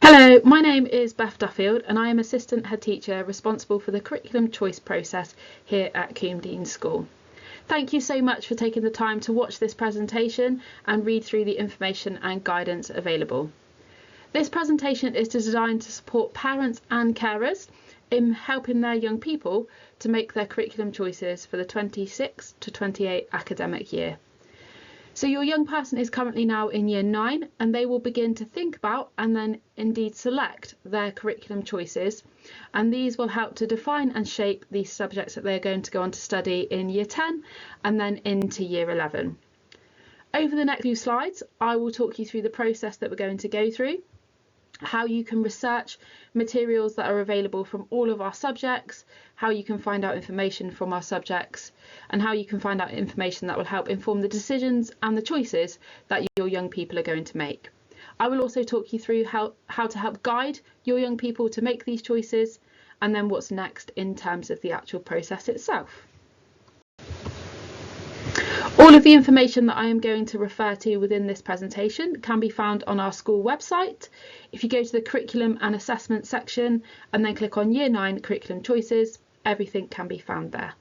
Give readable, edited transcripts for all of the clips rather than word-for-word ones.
Hello, my name is Beth Duffield and I am Assistant Head Teacher responsible for the curriculum choice process here at Coombe School. Thank you so much for taking the time to watch this presentation and read through the information and guidance available. This presentation is designed to support parents and carers in helping their young people to make their curriculum choices for the 26 to 28 academic year. So your young person is currently now in year 9 and they will begin to think about and then indeed select their curriculum choices, and these will help to define and shape the subjects that they're going to go on to study in year 10 and then into year 11. Over the next few slides I will talk you through the process that we're going to go through, how you can research materials that are available from all of our subjects, how you can find out information from our subjects, and how you can find out information that will help inform the decisions and the choices that your young people are going to make. I will also talk you through how to help guide your young people to make these choices, and then what's next in terms of the actual process itself. All of the information that I am going to refer to within this presentation can be found on our school website. If you go to the curriculum and assessment section and then click on year 9 curriculum choices, everything can be found there.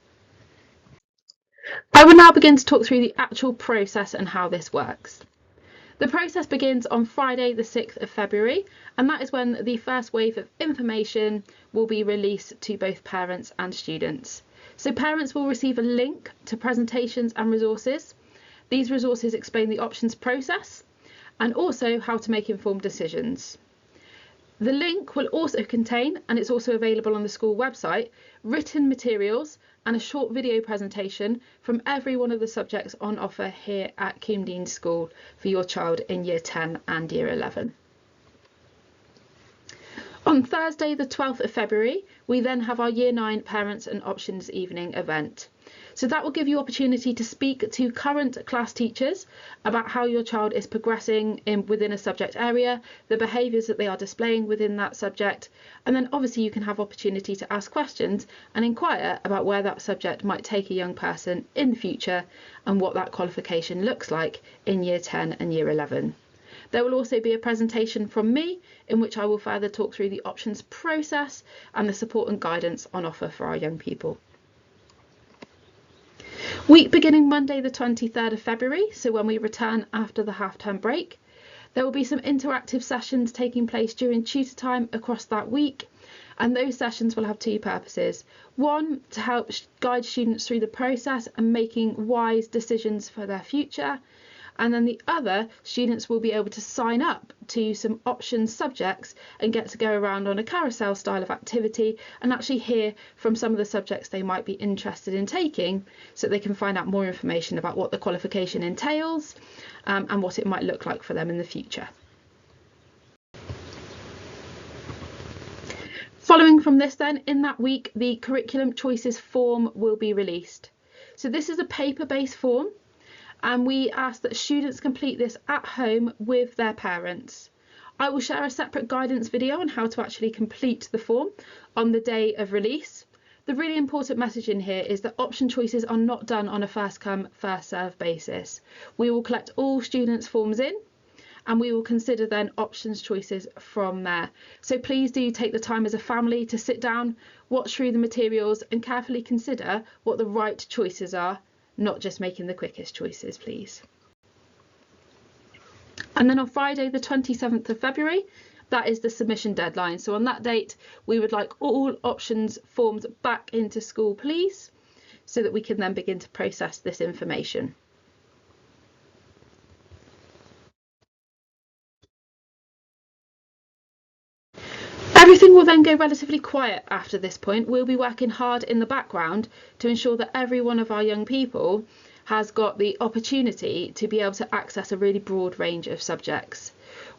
I will now begin to talk through the actual process and how this works. The process begins on Friday the 6th of February, and that is when the first wave of information will be released to both parents and students. So parents will receive a link to presentations and resources. These resources explain the options process and also how to make informed decisions. The link will also contain, and it's also available on the school website, written materials and a short video presentation from every one of the subjects on offer here at Coombe School for your child in year 10 and year 11. On Thursday the 12th of February, we then have our Year 9 Parents and Options Evening event. So that will give you opportunity to speak to current class teachers about how your child is progressing within a subject area, the behaviours that they are displaying within that subject, and then obviously you can have opportunity to ask questions and inquire about where that subject might take a young person in the future and what that qualification looks like in Year 10 and Year 11. There will also be a presentation from me in which I will further talk through the options process and the support and guidance on offer for our young people. Week beginning Monday the 23rd of February, so when we return after the half-term break, there will be some interactive sessions taking place during tutor time across that week, and those sessions will have two purposes. One, to help guide students through the process and making wise decisions for their future. And then the other, students will be able to sign up to some options subjects and get to go around on a carousel style of activity and actually hear from some of the subjects they might be interested in taking, so they can find out more information about what the qualification entails and what it might look like for them in the future. Following from this then, in that week, the curriculum choices form will be released. So this is a paper-based form, and we ask that students complete this at home with their parents. I will share a separate guidance video on how to actually complete the form on the day of release. The really important message in here is that option choices are not done on a first come, first served basis. We will collect all students' forms in and we will consider then options choices from there. So please do take the time as a family to sit down, watch through the materials and carefully consider what the right choices are, not just making the quickest choices, please. And then on Friday the 27th of February, that is the submission deadline. So on that date we would like all options forms back into school, please, so that we can then begin to process this information. Everything will then go relatively quiet after this point. We'll be working hard in the background to ensure that every one of our young people has got the opportunity to be able to access a really broad range of subjects.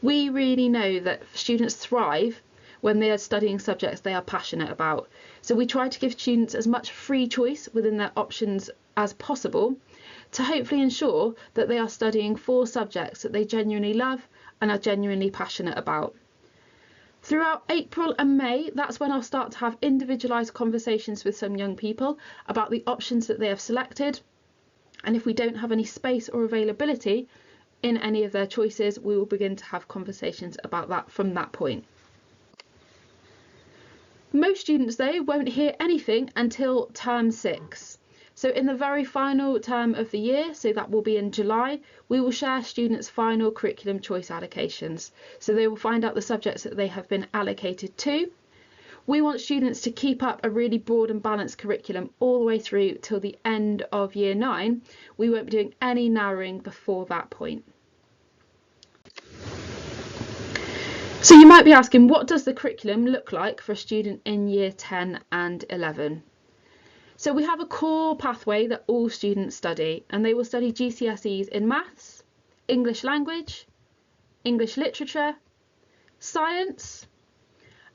We really know that students thrive when they are studying subjects they are passionate about. So we try to give students as much free choice within their options as possible to hopefully ensure that they are studying 4 subjects that they genuinely love and are genuinely passionate about. Throughout April and May, that's when I'll start to have individualised conversations with some young people about the options that they have selected. And if we don't have any space or availability in any of their choices, we will begin to have conversations about that from that point. Most students though won't hear anything until term 6. So in the very final term of the year, so that will be in July, we will share students' final curriculum choice allocations. So they will find out the subjects that they have been allocated to. We want students to keep up a really broad and balanced curriculum all the way through till the end of year 9. We won't be doing any narrowing before that point. So you might be asking, what does the curriculum look like for a student in year 10 and 11? So we have a core pathway that all students study, and they will study GCSEs in maths, English language, English literature, science,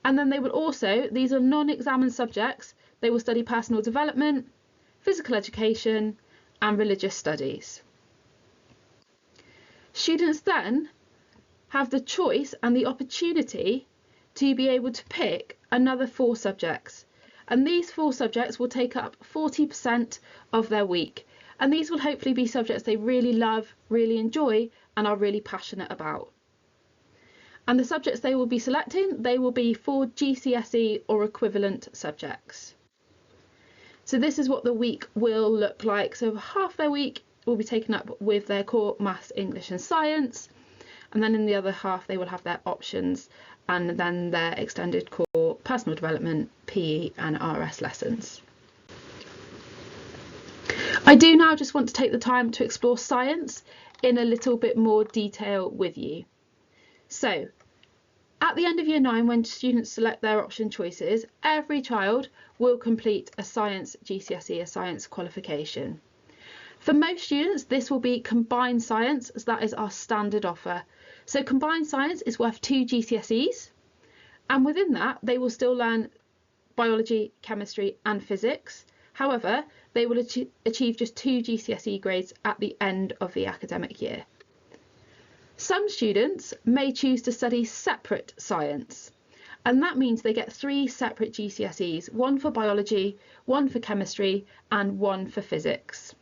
and then they will also, these are non-examined subjects, they will study personal development, physical education and religious studies. Students then have the choice and the opportunity to be able to pick another 4 subjects, and these 4 subjects will take up 40% of their week, and these will hopefully be subjects they really love, really enjoy and are really passionate about. And the subjects they will be selecting, they will be for GCSE or equivalent subjects. So this is what the week will look like. So half their week will be taken up with their core maths, English and science, and then in the other half they will have their options and then their extended core personal development, PE and RS lessons. I do now just want to take the time to explore science in a little bit more detail with you. So at the end of year 9, when students select their option choices, every child will complete a science GCSE, a science qualification. For most students, this will be combined science, as that is our standard offer. So combined science is worth 2 GCSEs, and within that they will still learn biology, chemistry and physics. However, they will achieve just 2 GCSE grades at the end of the academic year. Some students may choose to study separate science, and that means they get 3 separate GCSEs, 1 for biology, 1 for chemistry and 1 for physics.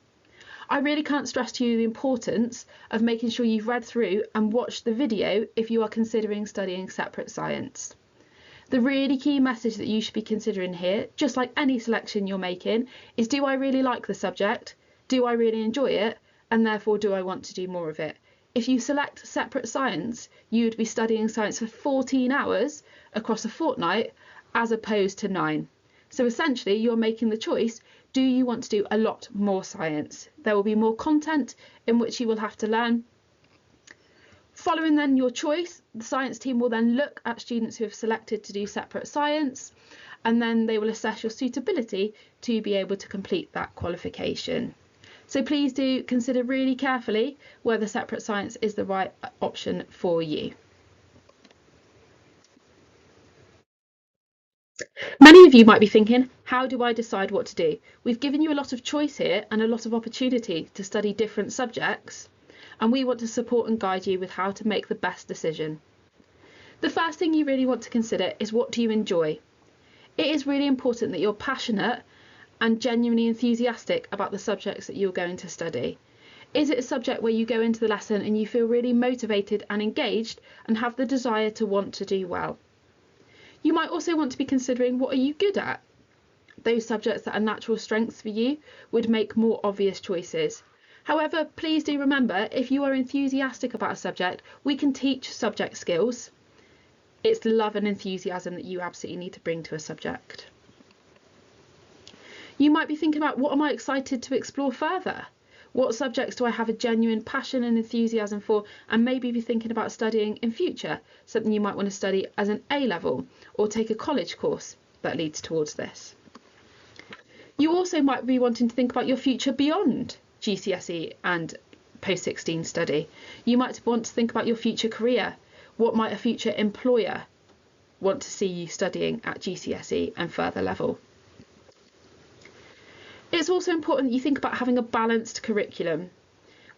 I really can't stress to you the importance of making sure you've read through and watched the video if you are considering studying separate science. The really key message that you should be considering here, just like any selection you're making, is do I really like the subject? Do I really enjoy it? And therefore, do I want to do more of it? If you select separate science, you would be studying science for 14 hours across a fortnight as opposed to 9. So essentially, you're making the choice, do you want to do a lot more science? There will be more content in which you will have to learn. Following then your choice, the science team will then look at students who have selected to do separate science, and then they will assess your suitability to be able to complete that qualification. So please do consider really carefully whether separate science is the right option for you. Many of you might be thinking, how do I decide what to do? We've given you a lot of choice here and a lot of opportunity to study different subjects, and we want to support and guide you with how to make the best decision. The first thing you really want to consider is, what do you enjoy? It is really important that you're passionate and genuinely enthusiastic about the subjects that you're going to study. Is it a subject where you go into the lesson and you feel really motivated and engaged and have the desire to want to do well? You might also want to be considering, what are you good at? Those subjects that are natural strengths for you would make more obvious choices. However, please do remember, if you are enthusiastic about a subject, we can teach subject skills. It's love and enthusiasm that you absolutely need to bring to a subject. You might be thinking about, what am I excited to explore further? What subjects do I have a genuine passion and enthusiasm for, and maybe be thinking about studying in future, something you might want to study as an A-level or take a college course that leads towards this. You also might be wanting to think about your future beyond GCSE and post-16 study. You might want to think about your future career. What might a future employer want to see you studying at GCSE and further level? It's also important that you think about having a balanced curriculum.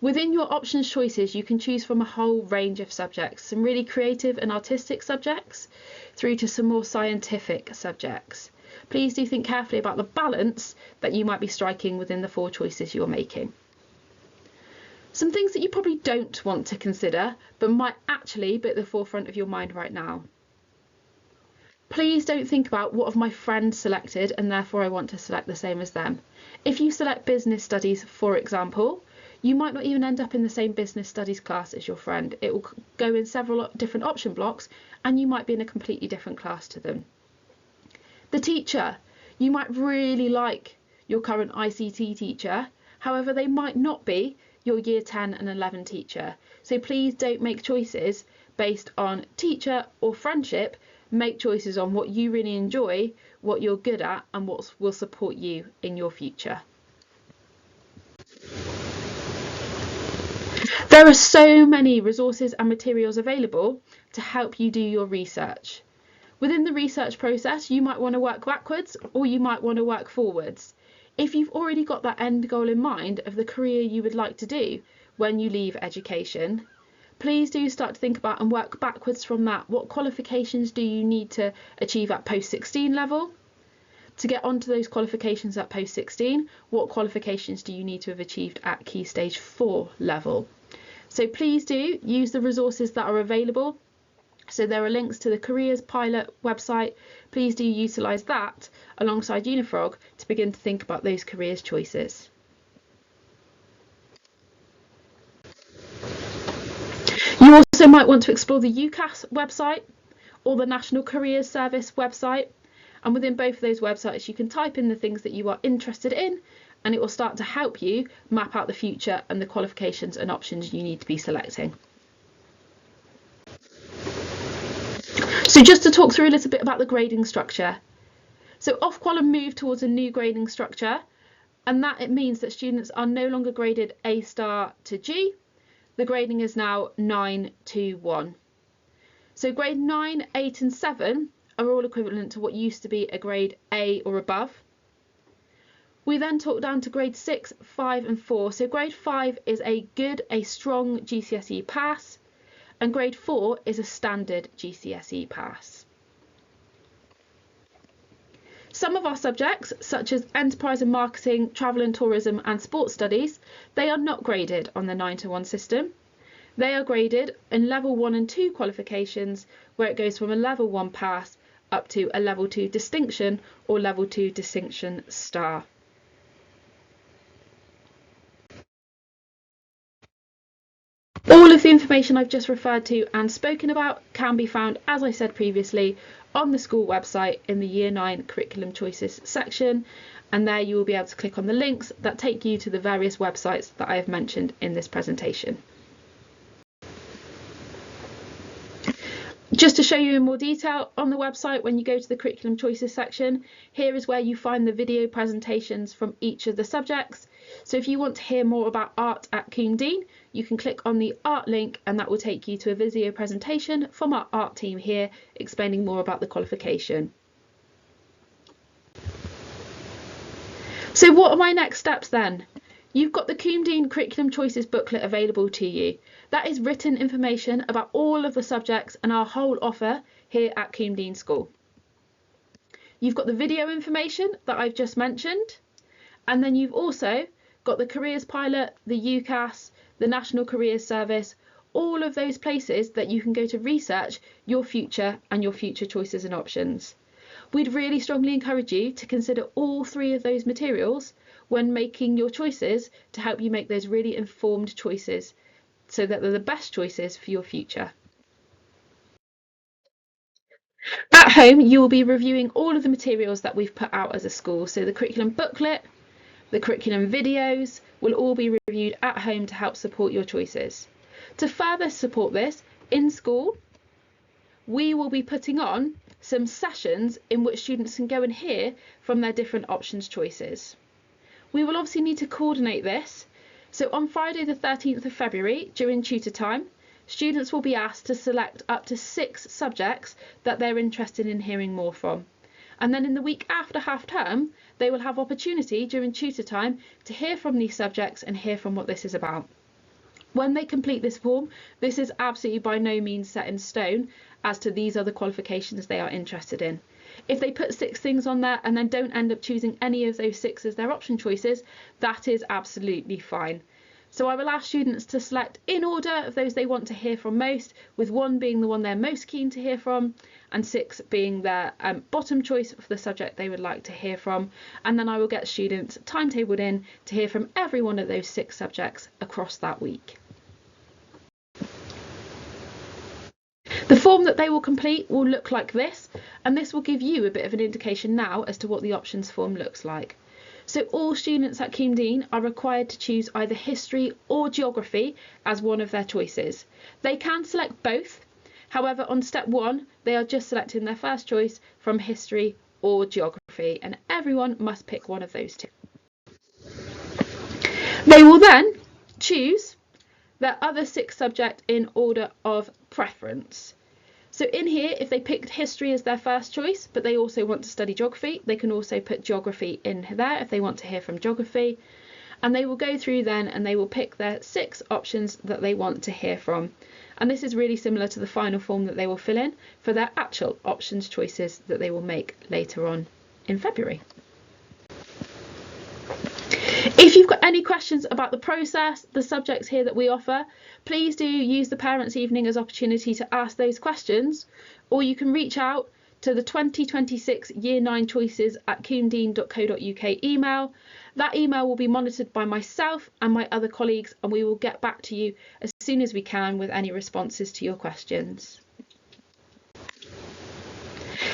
Within your options choices, you can choose from a whole range of subjects, some really creative and artistic subjects through to some more scientific subjects. Please do think carefully about the balance that you might be striking within the 4 choices you're making. Some things that you probably don't want to consider but might actually be at the forefront of your mind right now. Please don't think about what have my friends selected and therefore I want to select the same as them. If you select business studies, for example, you might not even end up in the same business studies class as your friend. It will go in several different option blocks and you might be in a completely different class to them. The teacher, you might really like your current ICT teacher, however they might not be your year 10 and 11 teacher. So please don't make choices based on teacher or friendship. Make choices on what you really enjoy, what you're good at, and what will support you in your future. There are so many resources and materials available to help you do your research. Within the research process, you might want to work backwards or you might want to work forwards. If you've already got that end goal in mind of the career you would like to do when you leave education, please do start to think about and work backwards from that. What qualifications do you need to achieve at post-16 level? To get onto those qualifications at post-16, what qualifications do you need to have achieved at Key Stage 4 level? So please do use the resources that are available. So there are links to the Careers Pilot website. Please do utilise that alongside Unifrog to begin to think about those careers choices. You also might want to explore the UCAS website or the National Careers Service website. And within both of those websites, you can type in the things that you are interested in and it will start to help you map out the future and the qualifications and options you need to be selecting. So just to talk through a little bit about the grading structure. So Ofqual moved towards a new grading structure, and that it means that students are no longer graded A star to G. The grading is now 9 to 1. So grade 9, 8 and 7 are all equivalent to what used to be a grade A or above. We then talk down to grade 6, 5 and 4. So grade 5 is a strong GCSE pass, and grade 4 is a standard GCSE pass. Some of our subjects, such as enterprise and marketing, travel and tourism and sports studies, they are not graded on the 9 to 1 system. They are graded in level 1 and 2 qualifications, where it goes from a level 1 pass up to a level 2 distinction or level 2 distinction star. All of the information I've just referred to and spoken about can be found, as I said previously, on the school website in the Year 9 Curriculum Choices section, and there you will be able to click on the links that take you to the various websites that I have mentioned in this presentation. Just to show you in more detail, on the website when you go to the Curriculum Choices section, here is where you find the video presentations from each of the subjects. So if you want to hear more about art at Coombe, you can click on the art link and that will take you to a video presentation from our art team here explaining more about the qualification. So what are my next steps then? You've got the Coombe Curriculum Choices booklet available to you. That is written information about all of the subjects and our whole offer here at Coombe School. You've got the video information that I've just mentioned, and then you've also got the Careers Pilot, the UCAS, the National Careers Service, all of those places that you can go to research your future and your future choices and options. We'd really strongly encourage you to consider all three of those materials when making your choices to help you make those really informed choices so that they're the best choices for your future. At home, you will be reviewing all of the materials that we've put out as a school. So the curriculum booklet, the curriculum videos will all be reviewed at home to help support your choices. To further support this, in school, we will be putting on some sessions in which students can go and hear from their different options choices. We will obviously need to coordinate this. So on Friday the 13th of February, during tutor time, students will be asked to select up to 6 subjects that they're interested in hearing more from. And then in the week after half term, they will have opportunity during tutor time to hear from these subjects and hear from what this is about. When they complete this form, this is absolutely by no means set in stone as to these are the qualifications they are interested in. If they put 6 things on there and then don't end up choosing any of those 6 as their option choices, that is absolutely fine. So I will ask students to select in order of those they want to hear from most, with 1 being the one they're most keen to hear from, and 6 being their bottom choice for the subject they would like to hear from. And then I will get students timetabled in to hear from every one of those 6 subjects across that week. The form that they will complete will look like this, and this will give you a bit of an indication now as to what the options form looks like. So all students at Coombe are required to choose either history or geography as one of their choices. They can select both. However, on step 1, they are just selecting their first choice from history or geography, and everyone must pick one of those 2. They will then choose their other 6 subject in order of preference. So in here, if they picked history as their first choice, but they also want to study geography, they can also put geography in there if they want to hear from geography. And they will go through then and they will pick their 6 options that they want to hear from. And this is really similar to the final form that they will fill in for their actual options choices that they will make later on in February. If you've got any questions about the process, the subjects here that we offer, please do use the Parents' Evening as opportunity to ask those questions, or you can reach out to the 2026 Year 9 Choices at coombedean.co.uk email. That email will be monitored by myself and my other colleagues, and we will get back to you as soon as we can with any responses to your questions.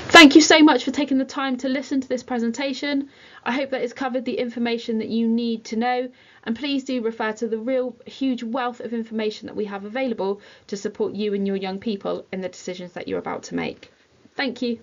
Thank you so much for taking the time to listen to this presentation. I hope that it's covered the information that you need to know, and please do refer to the real huge wealth of information that we have available to support you and your young people in the decisions that you're about to make. Thank you.